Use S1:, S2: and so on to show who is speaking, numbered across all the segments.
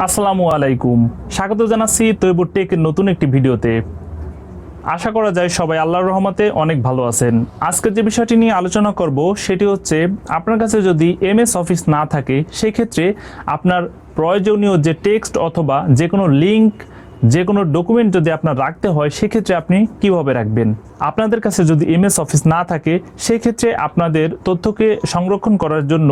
S1: আসসালামু আলাইকুম, স্বাগত জানাচ্ছি তৈবুর টেকের নতুন একটি ভিডিওতে। আশা করা যায় সবাই আল্লাহর রহমতে অনেক ভালো আছেন। আজকে যে বিষয়টি নিয়ে আলোচনা করব সেটি হচ্ছে, আপনার কাছে যদি এমএস অফিস না থাকে সেক্ষেত্রে আপনার প্রয়োজনীয় যে টেক্সট অথবা যে কোনো লিঙ্ক, যে কোনো ডকুমেন্ট যদি আপনার রাখতে হয় সেক্ষেত্রে আপনি কিভাবে রাখবেন। আপনাদের কাছে যদি এমএস অফিস না থাকে সেক্ষেত্রে আপনাদের তথ্যকে সংরক্ষণ করার জন্য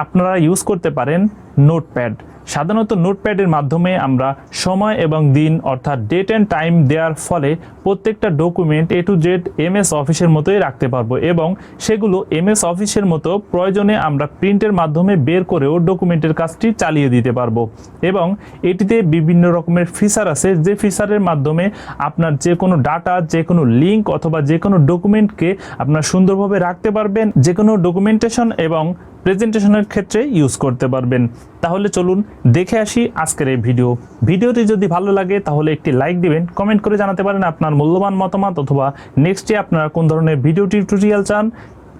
S1: আপনারা ইউজ করতে পারেন নোটপ্যাড। সাধারণত নোটপ্যাডের মাধ্যমে আমরা সময় এবং দিন অর্থাৎ ডেট অ্যান্ড টাইম দেওয়ার ফলে প্রত্যেকটা document A to Z MS অফিসের মতোই রাখতে পারবো এবং সেগুলো এমএস অফিসের মতো প্রয়োজনে আমরা প্রিন্টের মাধ্যমে বের করেও ডকুমেন্টের কাজটি চালিয়ে দিতে পারবো। এবং এটিতে বিভিন্ন রকমের ফিচার আছে, যে ফিচারের মাধ্যমে আপনার যে কোনো ডাটা, যে কোনো লিঙ্ক অথবা যে কোনো ডকুমেন্টকে আপনার সুন্দরভাবে রাখতে পারবেন, যে কোনো ডকুমেন্টেশন এবং প্রেজেন্টেশনের ক্ষেত্রে ইউজ করতে পারবেন। তাহলে চলুন দেখে আসি আজকের এই ভিডিওটি যদি ভালো লাগে তাহলে একটি লাইক দিবেন, কমেন্ট করে জানাতে পারেন আপনার মূল্যবান মতামত অথবা নেক্সটে আপনারা কোন ধরনের ভিডিও টিউটোরিয়াল চান।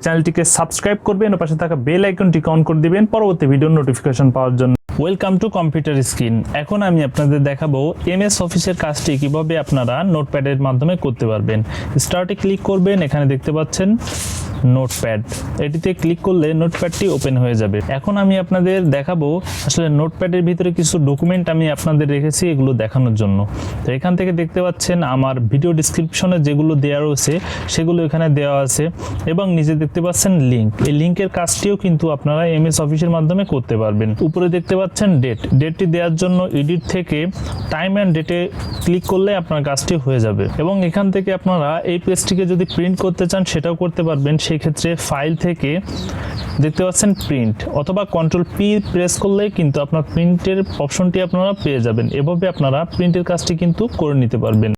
S1: চ্যানেলটিকে সাবস্ক্রাইব করবেন ও পাশে থাকা বেল আইকনটিকে অন করে দিবেন পরবর্তী ভিডিওর নোটিফিকেশন পাওয়ার জন্য। Welcome to computer screen. এখন আমি আপনাদের দেখাবো এমএস অফিসের কাজটি কিভাবে আপনারা নোটপ্যাডের মাধ্যমে করতে পারবেন। স্টার্টে ক্লিক করবেন, এখানে দেখতে পাচ্ছেন নোটপ্যাড, এটিতে ক্লিক করলে নোটপ্যাডটি ওপেন হয়ে যাবে। এখন আমি আপনাদের দেখাবো আসলে নোটপ্যাডের ভিতরে কিছু ডকুমেন্ট আমি আপনাদের রেখেছি এগুলো দেখানোর জন্য। তো এখান থেকে দেখতে পাচ্ছেন আমার ভিডিও ডিসক্রিপশনে যেগুলো দেওয়া রয়েছে সেগুলো এখানে দেওয়া আছে এবং নিচে দেখতে পাচ্ছেন লিঙ্ক। এই লিঙ্কের কাজটিও কিন্তু আপনারা এমএস অফিসের মাধ্যমে করতে পারবেন। উপরে দেখতে পাচ্ছেন ডেটটি দেওয়ার জন্য এডিট থেকে টাইম অ্যান্ড ডেটে ক্লিক করলে আপনার কাজটি হয়ে যাবে এবং এখান থেকে আপনারা এই পেজটিকে যদি প্রিন্ট করতে চান সেটাও করতে পারবেন। সেই ক্ষেত্রে ফাইল থেকে দেখতে পাচ্ছেন প্রিন্ট অথবা কন্ট্রোল পি প্রেস করলে কিন্তু আপনার প্রিন্টের অপশনটি আপনারা পেয়ে যাবেন। এভাবে আপনারা প্রিন্টের কাজটি কিন্তু করে নিতে পারবেন।